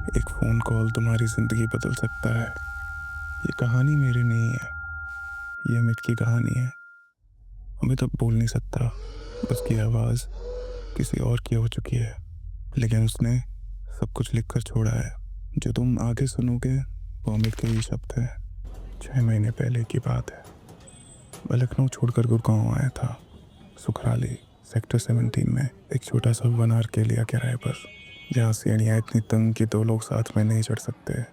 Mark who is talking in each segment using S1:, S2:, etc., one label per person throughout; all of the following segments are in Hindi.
S1: एक फ़ोन कॉल तुम्हारी ज़िंदगी बदल सकता है। ये कहानी मेरी नहीं है, ये अमित की कहानी है। अमित अब बोल नहीं सकता, उसकी आवाज़ किसी और की हो चुकी है, लेकिन उसने सब कुछ लिख कर छोड़ा है। जो तुम आगे सुनोगे वो अमित के ही शब्द हैं। 6 महीने पहले की बात है। मैं लखनऊ छोड़कर गुड़गांव आया था। सुखराली सेक्टर 17 में एक छोटा सा वन आर के लिया किराए पर, जहाँ सीढ़ियाँ इतनी तंग कि 2 लोग साथ में नहीं चढ़ सकते।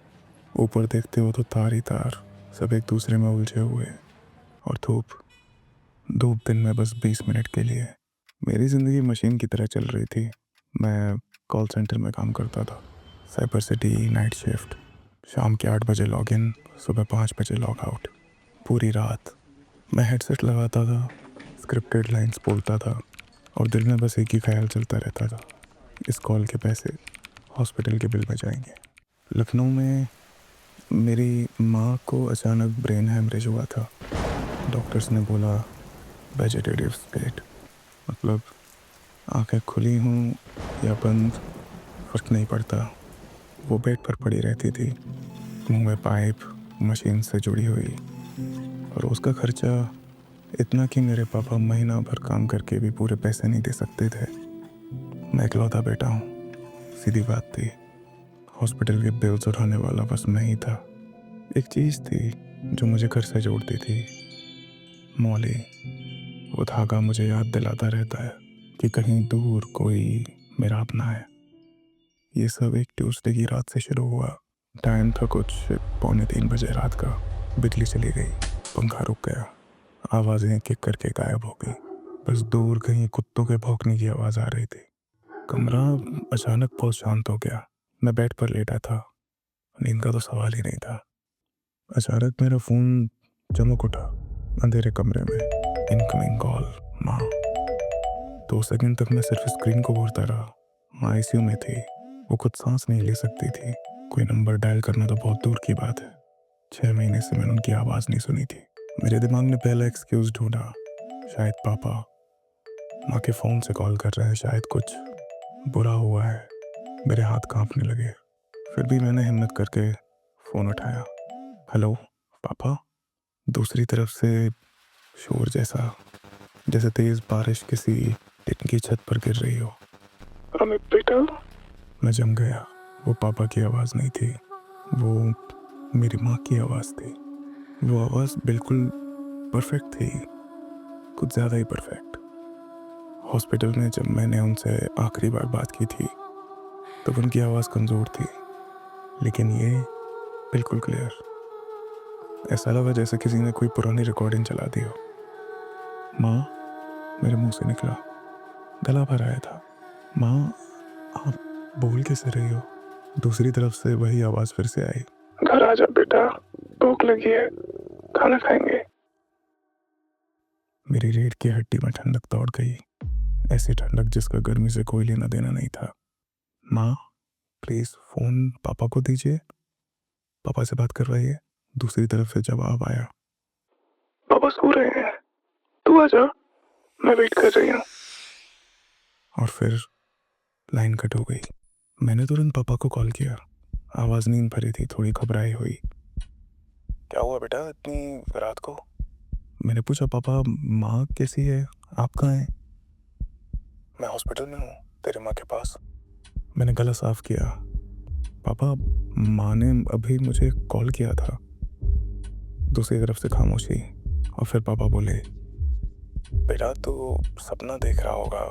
S1: ऊपर देखते हो तो तार ही तार, सब एक दूसरे में उलझे हुए। और धूप धूप दिन में बस 20 मिनट के लिए। मेरी ज़िंदगी मशीन की तरह चल रही थी। मैं कॉल सेंटर में काम करता था। साइबर सिटी नाइट शिफ्ट, शाम के 8 बजे लॉग इन, सुबह 5 बजे लॉग आउट। पूरी रात मैं हेडसेट लगाता था, स्क्रिप्टेड लाइंस बोलता था और दिल में बस एक ही ख्याल चलता रहता था, इस कॉल के पैसे हॉस्पिटल के बिल में जाएंगे। लखनऊ में मेरी माँ को अचानक ब्रेन हैमरेज हुआ था। डॉक्टर्स ने बोला वेजिटेटिव स्टेट, मतलब आंखें खुली हूँ या बंद फर्क नहीं पड़ता। वो बेड पर पड़ी रहती थी, मुंह में पाइप, मशीन से जुड़ी हुई, और उसका खर्चा इतना कि मेरे पापा महीना भर काम करके भी पूरे पैसे नहीं दे सकते थे। मैं इकलौता बेटा हूँ, सीधी बात थी। हॉस्पिटल के बिल्स उठाने वाला बस मैं ही था। एक चीज़ थी जो मुझे घर से जोड़ती थी, मौली। वो धागा मुझे याद दिलाता रहता है कि कहीं दूर कोई मेरा अपना है। ये सब एक ट्यूसडे की रात से शुरू हुआ। टाइम था कुछ 2:45 बजे रात का। बिजली चली गई, पंखा रुक गया, आवाज़ें किक करके गायब हो गई। बस दूर कहीं कुत्तों के भौंकने की आवाज़ आ रही थी। कमरा अचानक बहुत शांत हो गया। मैं बेड पर लेटा था, नींद का तो सवाल ही नहीं था। अचानक मेरा फ़ोन चमक उठा। अंधेरे कमरे में इनकमिंग कॉल, माँ। 2 सेकंड तक मैं सिर्फ स्क्रीन को घूरता रहा। माँ आईसीयू में थी, वो खुद सांस नहीं ले सकती थी। कोई नंबर डायल करना तो बहुत दूर की बात है। 6 महीने से मैंने उनकी आवाज़ नहीं सुनी थी। मेरे दिमाग ने पहला एक्सक्यूज़ ढूंढा, शायद पापा माँ के फ़ोन से कॉल कर रहे हैं, शायद कुछ बुरा हुआ है। मेरे हाथ कांपने लगे, फिर भी मैंने हिम्मत करके फ़ोन उठाया। हेलो पापा। दूसरी तरफ से शोर जैसा, जैसे तेज बारिश किसी टिन की छत पर गिर रही हो। अमित बेटा। मैं जम गया। वो पापा की आवाज़ नहीं थी, वो मेरी माँ की आवाज़ थी। वो आवाज़ बिल्कुल परफेक्ट थी, कुछ ज़्यादा ही परफेक्ट। हॉस्पिटल में जब मैंने उनसे आखिरी बार बात की थी तब उनकी आवाज़ कमज़ोर थी, लेकिन ये बिल्कुल क्लियर। ऐसा लगा जैसे किसी ने कोई पुरानी रिकॉर्डिंग चला दी हो। माँ, मेरे मुंह से निकला, गला भर आया था। माँ, आप बोल कैसे रही हो? दूसरी तरफ से वही आवाज़ फिर से आई, घर आ जा बेटा, भूख लगी है, खाना खाएंगे। मेरी रीढ़ की हड्डी में ठंडक दौड़ गई, ऐसी ठंडक जिसका गर्मी से कोई लेना देना नहीं था। माँ, प्लीज़ फ़ोन पापा को दीजिए, पापा से बात करवाइए। दूसरी तरफ से जवाब आया, पापा सो रहे हैं, तू आ जा, मैं वेट कर रही हूँ। और फिर लाइन कट हो गई। मैंने तुरंत पापा को कॉल किया। आवाज़ नींद भरी थी, थोड़ी घबराई हुई। क्या हुआ बेटा इतनी रात को? मैंने पूछा, पापा माँ कैसी है, आप कहाँ हैं? मैं हॉस्पिटल में हूँ, तेरे माँ के पास। मैंने गला साफ किया। पापा, माँ ने अभी मुझे कॉल किया था। दूसरी तरफ से खामोशी, और फिर पापा बोले, बेटा तू सपना देख रहा होगा,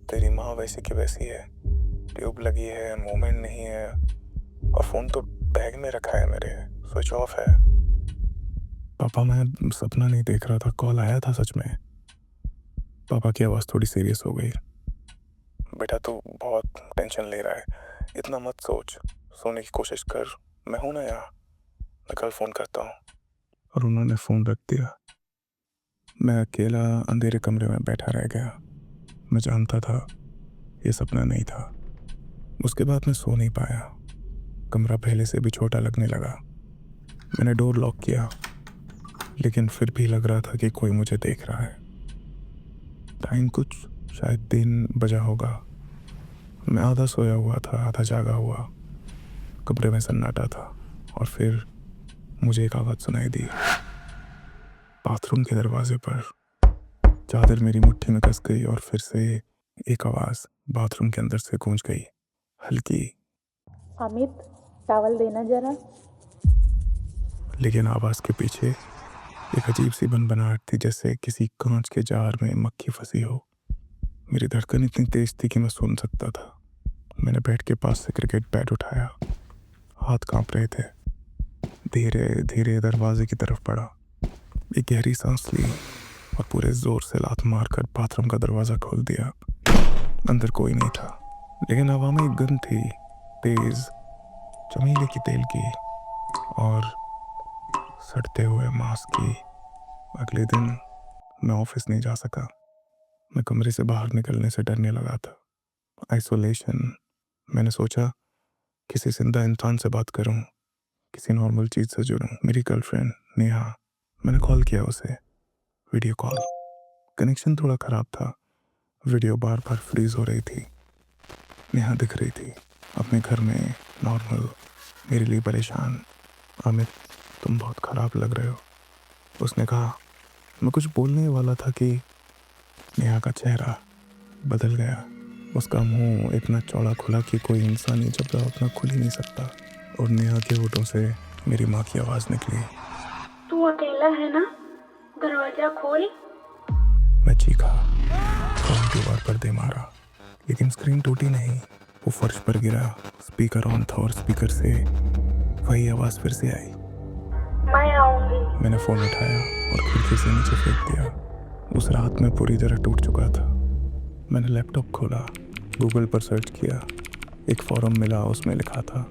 S1: तेरी माँ वैसी की वैसी है, ट्यूब लगी है, मूवमेंट नहीं है, और फ़ोन तो बैग में रखा है मेरे, स्विच ऑफ है। पापा मैं सपना नहीं देख रहा था, कॉल आया था सच में। पापा की आवाज़ थोड़ी सीरियस हो गई। बेटा तू बहुत टेंशन ले रहा है, इतना मत सोच, सोने की कोशिश कर, मैं हूं ना यहाँ, मैं कल फ़ोन करता हूँ। और उन्होंने फ़ोन रख दिया। मैं अकेला अंधेरे कमरे में बैठा रह गया। मैं जानता था ये सपना नहीं था। उसके बाद मैं सो नहीं पाया। कमरा पहले से भी छोटा लगने लगा। मैंने डोर लॉक किया, लेकिन फिर भी लग रहा था कि कोई मुझे देख रहा है। टाइम कुछ शायद 3 बजा होगा। मैं आधा सोया हुआ था, आधा जागा हुआ। कमरे में सन्नाटा था और फिर मुझे एक आवाज़ सुनाई दी। बाथरूम के दरवाजे पर चादर मेरी मुट्ठी में कस गई और फिर से एक आवाज़ बाथरूम के अंदर से गूंज गई, हल्की।
S2: अमित, टॉवल देना जरा।
S1: लेकिन आवाज़ के पीछे एक अजीब सी बनबनाहट थी, जैसे किसी कांच के जार में मक्खी फंसी हो। मेरी धड़कन इतनी तेज थी कि मैं सुन सकता था। मैंने बेड के पास से क्रिकेट बैट उठाया, हाथ कांप रहे थे। धीरे धीरे दरवाजे की तरफ बढ़ा, एक गहरी सांस ली और पूरे जोर से लात मारकर बाथरूम का दरवाज़ा खोल दिया। अंदर कोई नहीं था, लेकिन हवा में एक गंध थी, तेज चमेली की तेल की और सड़ते हुए मांस की। अगले दिन मैं ऑफिस नहीं जा सका। मैं कमरे से बाहर निकलने से डरने लगा था। आइसोलेशन। मैंने सोचा किसी जिंदा इंसान से बात करूं, किसी नॉर्मल चीज़ से जुड़ूं। मेरी गर्लफ्रेंड नेहा, मैंने कॉल किया उसे, वीडियो कॉल। कनेक्शन थोड़ा ख़राब था, वीडियो बार बार फ्रीज हो रही थी। नेहा दिख रही थी अपने घर में, नॉर्मल, मेरे लिए परेशान। अमित, तुम बहुत ख़राब लग रहे हो, उसने कहा। मैं कुछ बोलने वाला था कि नेहा का चेहरा बदल गया। उसका मुंह इतना चौड़ा खुला कि कोई इंसानी जबड़ा उतना खुल ही नहीं सकता, और नेहा के होठों से मेरी माँ की आवाज़ निकली,
S2: तू अकेला है ना, दरवाजा खोल।
S1: मैं चीखा, फोन दीवार पर दे मारा, लेकिन स्क्रीन टूटी नहीं, वो फर्श पर गिरा। स्पीकर ऑन था और स्पीकर से वही आवाज़ फिर से आई,
S2: मैं आऊंगी।
S1: मैंने फ़ोन उठाया और खिड़की से नीचे फेंक दिया। उस रात मैं पूरी तरह टूट चुका था। मैंने लैपटॉप खोला, गूगल पर सर्च किया। एक फॉरम मिला, उसमें लिखा था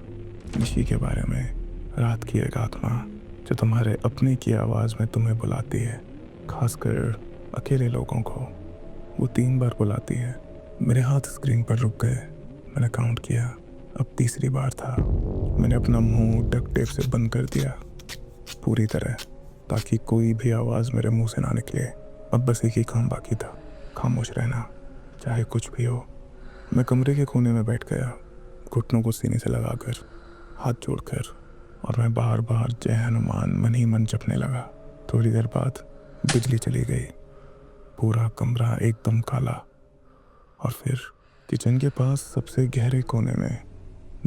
S1: निशी के बारे में, रात की एक आत्मा जो तुम्हारे अपने की आवाज़ में तुम्हें बुलाती है, खासकर अकेले लोगों को। वो 3 बार बुलाती है। मेरे हाथ स्क्रीन पर रुक गए। मैंने काउंट किया, अब तीसरी बार था। मैंने अपना मुंह डक्ट टेप से बंद कर दिया पूरी तरह, ताकि कोई भी आवाज़ मेरे मुंह से ना निकले। अब बस एक ही काम बाकी था, खामोश रहना, चाहे कुछ भी हो। मैं कमरे के कोने में बैठ गया, घुटनों को सीने से लगाकर, हाथ जोड़कर, और मैं बार बार जय हनुमान मन ही मन जपने लगा। थोड़ी देर बाद बिजली चली गई, पूरा कमरा एकदम काला, और फिर किचन के पास सबसे गहरे कोने में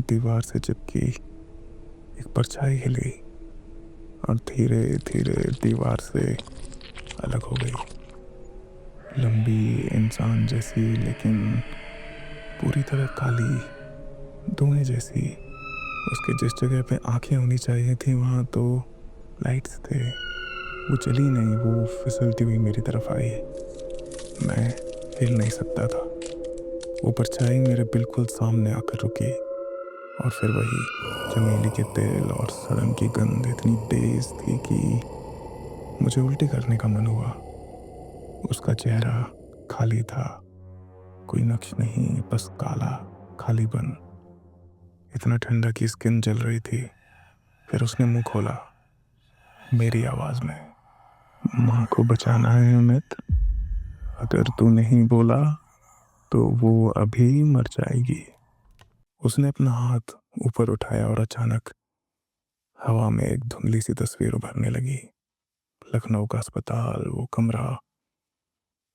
S1: दीवार से चिपकी एक परछाई हिली और धीरे धीरे दीवार से अलग हो गई। लंबी, इंसान जैसी, लेकिन पूरी तरह काली, धुएं जैसी। उसके जिस जगह पे आंखें होनी चाहिए थी वहाँ तो लाइट्स थे। वो चली नहीं, वो फिसलती हुई मेरी तरफ आई। मैं हिल नहीं सकता था। वो परछाई मेरे बिल्कुल सामने आकर रुकी, और फिर वही चमेली के तेल और सड़न की गंध इतनी तेज थी कि मुझे उल्टी करने का मन हुआ। उसका चेहरा खाली था, कोई नक्श नहीं, बस काला खालीपन, इतना ठंडा कि स्किन जल रही थी। फिर उसने मुंह खोला, मेरी आवाज़ में, माँ को बचाना है अमित, अगर तू नहीं बोला तो वो अभी मर जाएगी। उसने अपना हाथ ऊपर उठाया और अचानक हवा में एक धुंधली सी तस्वीर उभरने लगी। लखनऊ का अस्पताल, वो कमरा,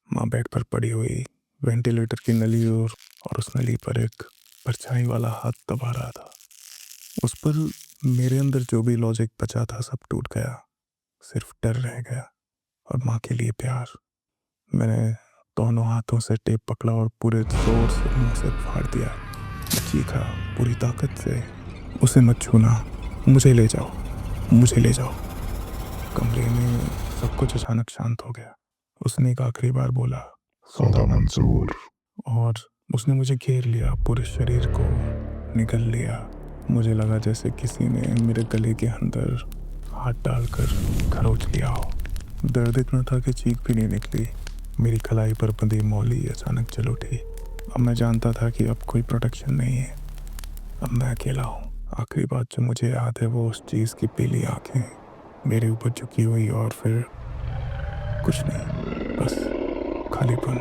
S1: माँ बेड पर पड़ी हुई, वेंटिलेटर की नली और उस नली पर एक परछाई वाला हाथ दबा रहा था। उस पर मेरे अंदर जो भी लॉजिक बचा था सब टूट गया, सिर्फ डर रह गया और माँ के लिए प्यार। मैंने दोनों हाथों से टेप पकड़ा और पूरे जोर से मुंह से फाड़ दिया। चीखा पूरी ताकत से, उसे मत छूना, मुझे ले जाओ, मुझे ले जाओ। कमरे में सब कुछ अचानक शांत हो गया। उसने एक आखिरी बार बोला,
S3: सौदा मंजूर।
S1: और उसने मुझे घेर लिया, पूरे शरीर को निगल लिया। मुझे लगा जैसे किसी ने मेरे गले के अंदर हाथ डालकर खरोच लिया हो। दर्द इतना था कि चीख भी नहीं निकली। मेरी कलाई पर बंधी मौली अचानक चल उठी। अब मैं जानता था कि अब कोई प्रोटेक्शन नहीं है, अब मैं अकेला हूँ। आखिरी बात जो मुझे याद है वो उस चीज़ की पीली आंखें मेरे ऊपर झुकी हुई, और फिर कुछ नहीं, बस खालीपन।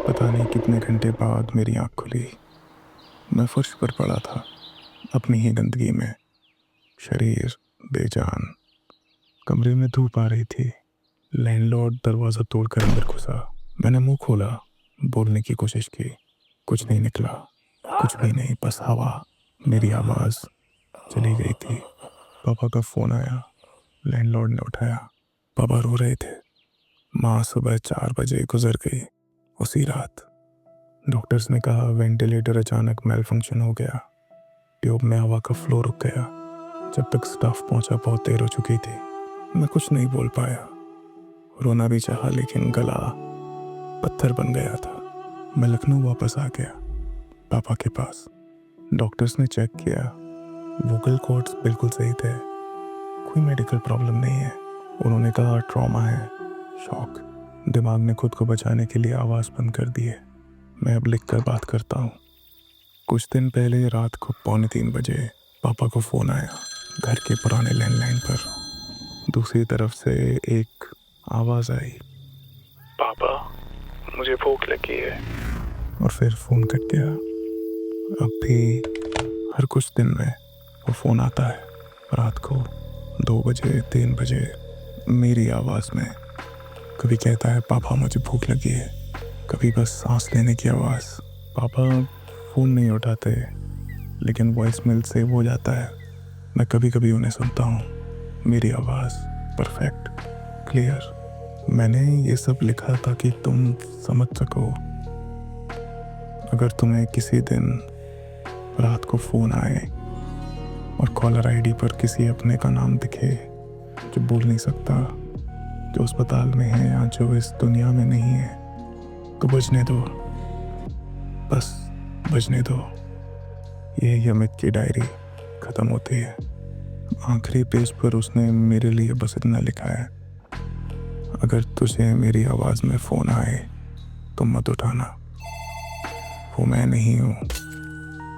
S1: पता नहीं कितने घंटे बाद मेरी आँख खुली। मैं फर्श पर पड़ा था, अपनी ही गंदगी में, शरीर बेजान। कमरे में धूप आ रही थी। लैंडलॉर्ड दरवाज़ा तोड़कर अंदर घुसा। मैंने मुंह खोला, बोलने की कोशिश की, कुछ नहीं निकला, कुछ भी नहीं, बस हवा। मेरी आवाज़ चली गई थी। पापा का फ़ोन आया। लैंडलॉर्ड ने उठाया। पापा रो रहे थे। माँ सुबह 4 बजे गुजर गई उसी रात। डॉक्टर्स ने कहा वेंटिलेटर अचानक मेल फंक्शन हो गया। ट्यूब में हवा का फ्लो रुक गया। जब तक स्टाफ पहुंचा बहुत देर हो चुकी थी। मैं कुछ नहीं बोल पाया। रोना भी चाहा लेकिन गला पत्थर बन गया था। मैं लखनऊ वापस आ गया, पापा के पास। डॉक्टर्स ने चेक किया, वोकल कॉर्ड्स बिल्कुल सही थे, कोई मेडिकल प्रॉब्लम नहीं है। उन्होंने कहा ट्रॉमा है, शॉक। दिमाग ने खुद को बचाने के लिए आवाज़ बंद कर दी है। मैं अब लिख कर बात करता हूँ। कुछ दिन पहले रात को 2:45 बजे पापा को फ़ोन आया, घर के पुराने लैंडलाइन पर। दूसरी तरफ से एक आवाज़ आई, पापा मुझे भूख लगी है। और फिर फ़ोन कट गया। अब भी हर कुछ दिन में वो फ़ोन आता है, रात को 2 बजे 3 बजे, मेरी आवाज़ में। कभी कहता है पापा मुझे भूख लगी है, कभी बस सांस लेने की आवाज़। पापा फ़ोन नहीं उठाते लेकिन वॉइस मेल सेव हो जाता है। मैं कभी कभी उन्हें सुनता हूँ। मेरी आवाज़ परफेक्ट, क्लियर। मैंने ये सब लिखा ताकि तुम समझ सको। अगर तुम्हें किसी दिन रात को फ़ोन आए और कॉलर आईडी पर किसी अपने का नाम दिखे जो बोल नहीं सकता, जो अस्पताल में है या जो इस दुनिया में नहीं है, तो बजने दो, बस बजने दो। ये अमित की डायरी ख़त्म होती है। आखिरी पेज पर उसने मेरे लिए बस इतना लिखा है, अगर तुझे मेरी आवाज़ में फ़ोन आए तो मत उठाना। वो मैं नहीं हूँ,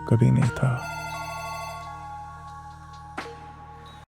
S1: कभी नहीं था।